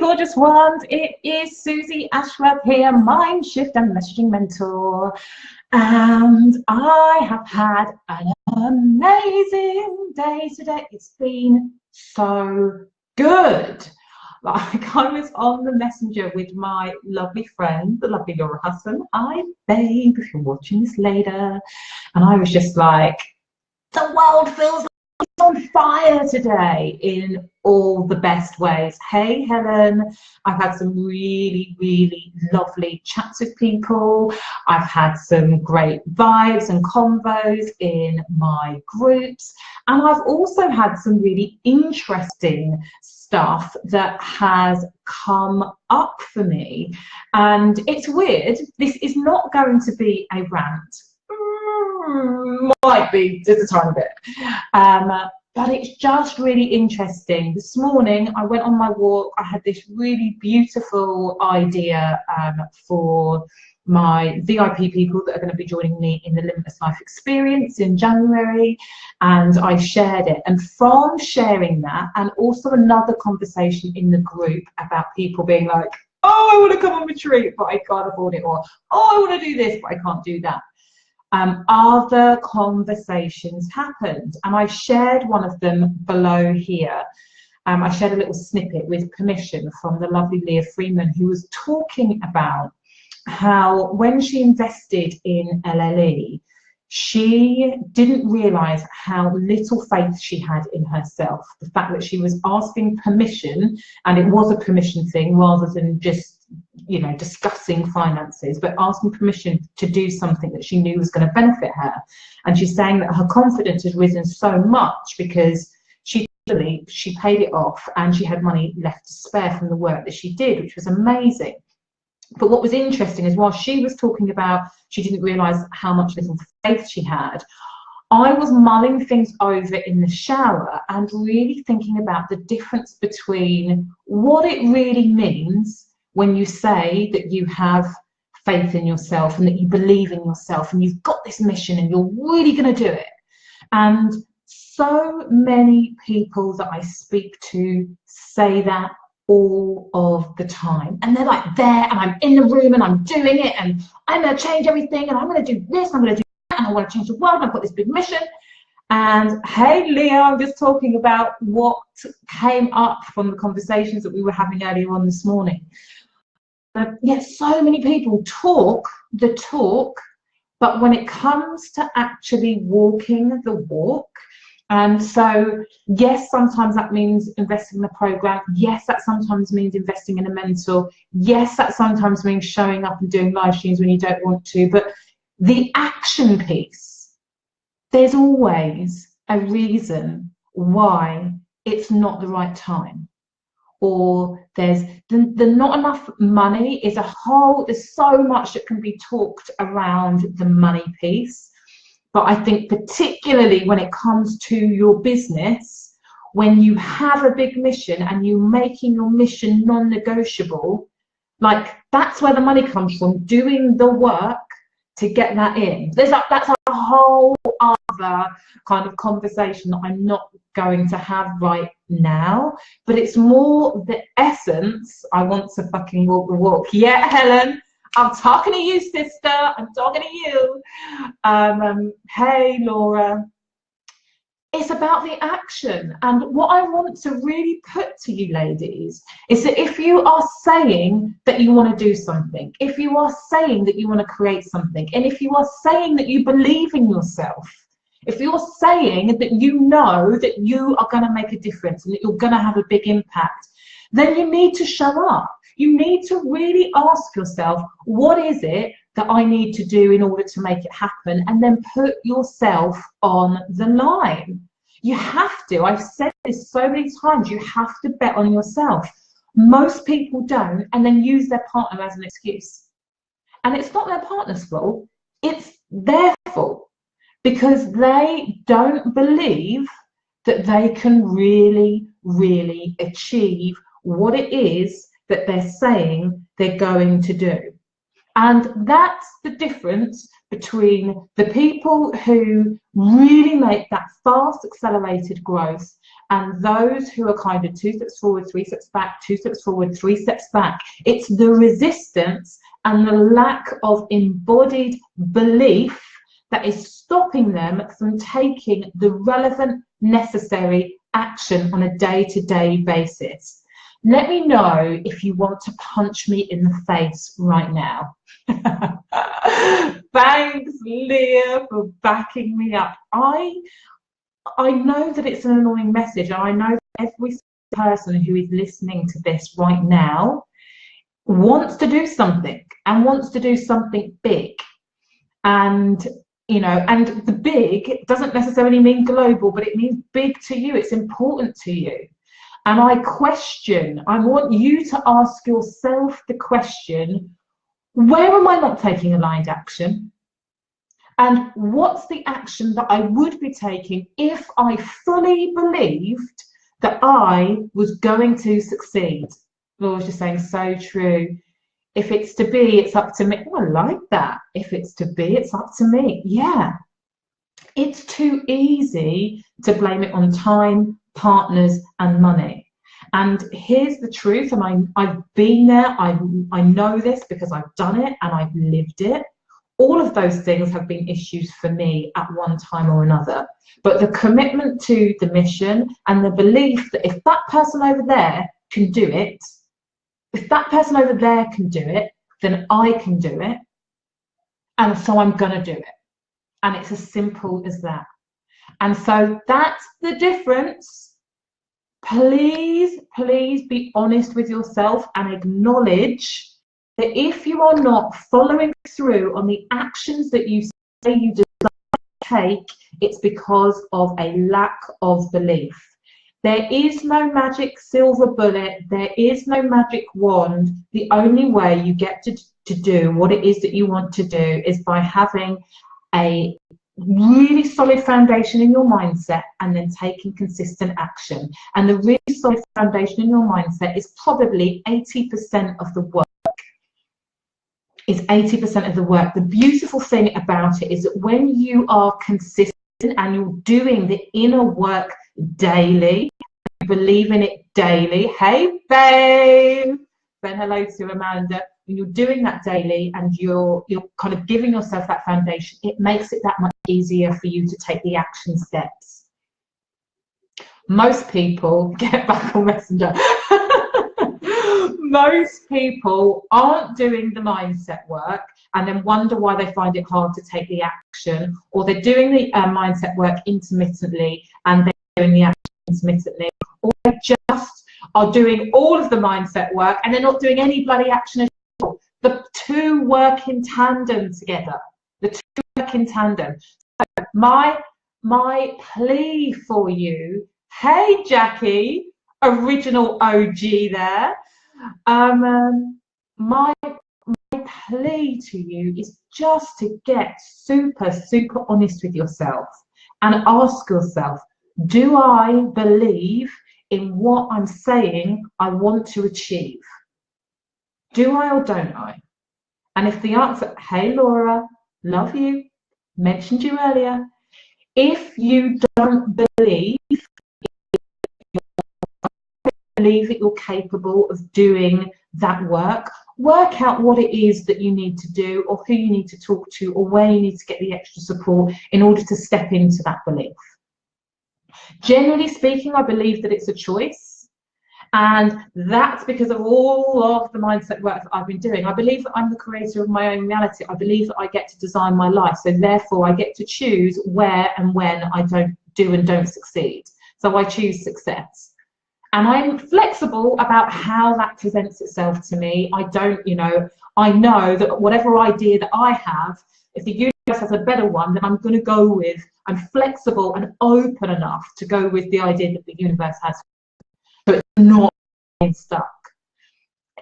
gorgeous ones. It is Susie Ashworth here, Mind Shift and Messaging Mentor. And I have had an amazing day today. It's been so good. Like, I was on the messenger with my lovely friend, the lovely Laura Hudson. Hi, babe, if you're watching this later. And I was just like, the world feels like it's on fire today in all the best ways. Hey, Helen, I've had some really, really lovely chats with people. I've had some great vibes and convos in my groups. And I've also had some really interesting stuff that has come up for me. And it's weird. This is not going to be a rant. Might be just a tiny bit, but it's just really interesting. This morning I went on my walk. I had this really beautiful idea for my VIP people that are going to be joining me in the Limitless Life Experience in January, and I shared it. And from sharing that, and also another conversation in the group about people being like, oh, I want to come on retreat but I can't afford it, or oh, I want to do this but I can't do that. Other conversations happened, and I shared one of them below here. I shared a little snippet with permission from the lovely Leah Freeman, who was talking about how when she invested in LLE, she didn't realize how little faith she had in herself. The fact that she was asking permission, and it was a permission thing rather than just, you know, discussing finances, but asking permission to do something that she knew was going to benefit her. And she's saying that her confidence had risen so much because she paid it off and she had money left to spare from the work that she did, which was amazing. But what was interesting is while she was talking about she didn't realize how much little faith she had, I was mulling things over in the shower and really thinking about the difference between what it really means when you say that you have faith in yourself and that you believe in yourself and you've got this mission and you're really going to do it. And so many people that I speak to say that all of the time, and they're like there, and I'm in the room and I'm doing it, and I'm going to change everything, and I'm going to do this, and I'm going to do that, and I want to change the world, and I've got this big mission. And hey, Leah, I'm just talking about what came up from the conversations that we were having earlier on this morning. Yet so many people talk the talk, but when it comes to actually walking the walk, and so yes, sometimes that means investing in a program. Yes, that sometimes means investing in a mentor. Yes, that sometimes means showing up and doing live streams when you don't want to. But the action piece, there's always a reason why it's not the right time. Or there's the not enough money is a whole, there's so much that can be talked around the money piece. But I think particularly when it comes to your business, when you have a big mission and you're making your mission non-negotiable, like that's where the money comes from, doing the work to get that in. That's a whole other kind of conversation that I'm not going to have right now, but it's more the essence. I want to fucking walk the walk. Yeah, Helen, I'm talking to you, sister. I'm talking to you. Hey, Laura. It's about the action. And what I want to really put to you ladies is that if you are saying that you want to do something, if you are saying that you want to create something, and if you are saying that you believe in yourself, if you're saying that you know that you are going to make a difference and that you're going to have a big impact, then you need to show up. You need to really ask yourself, what is it that I need to do in order to make it happen? And then put yourself on the line. You have to. I've said this so many times. You have to bet on yourself. Most people don't, and then use their partner as an excuse. And it's not their partner's fault. It's their fault, because they don't believe that they can really, really achieve what it is that they're saying they're going to do. And that's the difference between the people who really make that fast accelerated growth And those who are kind of 2 steps forward, 3 steps back, 2 steps forward, 3 steps back, it's the resistance and the lack of embodied belief that is stopping them from taking the relevant, necessary action on a day-to-day basis. Let me know if you want to punch me in the face right now. Thanks, Leah, for backing me up. I know that it's an annoying message, and I know that every person who is listening to this right now wants to do something, and wants to do something big. And you know, and the big doesn't necessarily mean global, but it means big to you. It's important to you. And I want you to ask yourself the question, where am I not taking aligned action? And what's the action that I would be taking if I fully believed that I was going to succeed? Laura's just saying, so true. If it's to be, it's up to me. Oh, I like that. If it's to be, it's up to me. Yeah. It's too easy to blame it on time, partners, and money. And here's the truth, and I've been there. I know this because I've done it and I've lived it. All of those things have been issues for me at one time or another. But the commitment to the mission and the belief that if that person over there can do it, if that person over there can do it, then I can do it. And so I'm going to do it. And it's as simple as that. And so that's the difference. Please, please be honest with yourself and acknowledge that if you are not following through on the actions that you say you desire to take, it's because of a lack of belief. There is no magic silver bullet. There is no magic wand. The only way you get to do what it is that you want to do is by having a really solid foundation in your mindset and then taking consistent action. And the really solid foundation in your mindset is probably 80% of the work. Is 80% of the work. The beautiful thing about it is that when you are consistent and you're doing the inner work daily, you believe in it daily. Hey, babe. Say hello to Amanda. When you're doing that daily and you're kind of giving yourself that foundation, it makes it that much easier for you to take the action steps. Most people get back on Messenger. Most people aren't doing the mindset work and then wonder why they find it hard to take the action, or they're doing the mindset work intermittently and they're doing the action intermittently, or they just are doing all of the mindset work and they're not doing any bloody action at all. The two work in tandem together. The two work in tandem. So my plea for you, hey Jackie, original OG there. My plea to you is just to get super honest with yourself and ask yourself, do I believe in what I'm saying I want to achieve? Do I or don't I? And if the answer, hey Laura, love you, mentioned you earlier, if you don't believe that you're capable of doing that work out what it is that you need to do, or who you need to talk to, or where you need to get the extra support in order to step into that belief. Generally speaking, I believe that it's a choice, and that's because of all of the mindset work that I've been doing. I believe that I'm the creator of my own reality. I believe that I get to design my life, so therefore I get to choose where and when I don't succeed. So I choose success. And I'm flexible about how that presents itself to me. I know that whatever idea that I have, if the universe has a better one, then I'm going to go with, I'm flexible and open enough to go with the idea that the universe has. So it's not stuck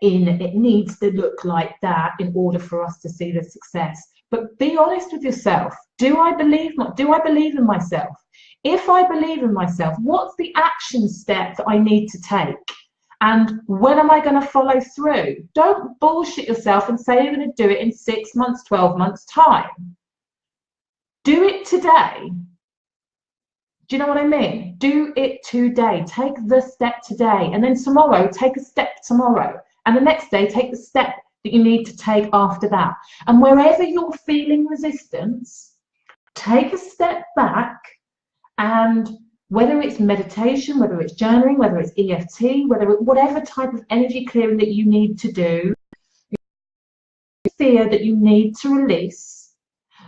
in, it needs to look like that in order for us to see the success. But be honest with yourself. Do I believe in myself? If I believe in myself, what's the action step that I need to take? And when am I going to follow through? Don't bullshit yourself and say you're going to do it in 6 months, 12 months time. Do it today. Do you know what I mean? Do it today. Take the step today. And then tomorrow, take a step tomorrow. And the next day, take the step that you need to take after that. And wherever you're feeling resistance, take a step back, and whether it's meditation, whether it's journaling, whether it's EFT, whatever type of energy clearing that you need to do, fear that you need to release,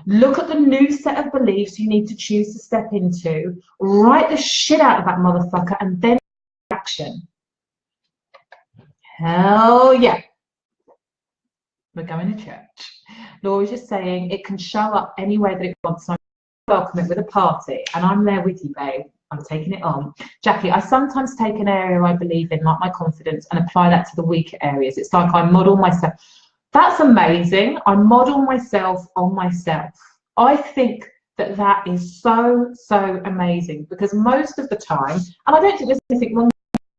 look at the new set of beliefs you need to choose to step into, write the shit out of that motherfucker, and then action. Hell yeah. We're going to church. Laura's just saying it can show up any way that it wants. So I welcome it with a party, and I'm there with you, babe. I'm taking it on. Jackie, I sometimes take an area I believe in, like my confidence, and apply that to the weaker areas. It's like I model myself. That's amazing. I model myself on myself. I think that that is so, so amazing, because most of the time, and I don't think there's anything wrong,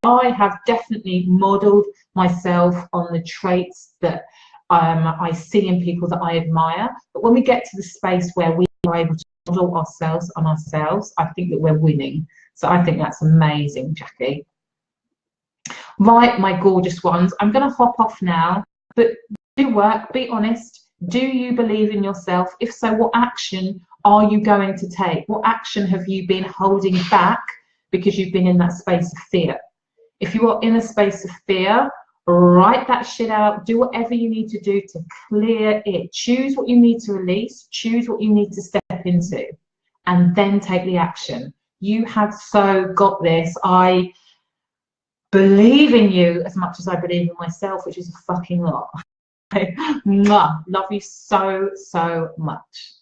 I have definitely modeled myself on the traits that I see in people that I admire. But when we get to the space where we are able to model ourselves on ourselves, I think that we're winning. So I think that's amazing, Jackie. Right, my gorgeous ones, I'm going to hop off now, but do work, be honest. Do you believe in yourself? If so, what action are you going to take? What action have you been holding back because you've been in that space of fear? If you are in a space of fear, write that shit out. Do whatever you need to do to clear it. Choose what you need to release. Choose what you need to step into, and then take the action. You have so got this. I believe in you as much as I believe in myself, which is a fucking lot. Love you so, so much.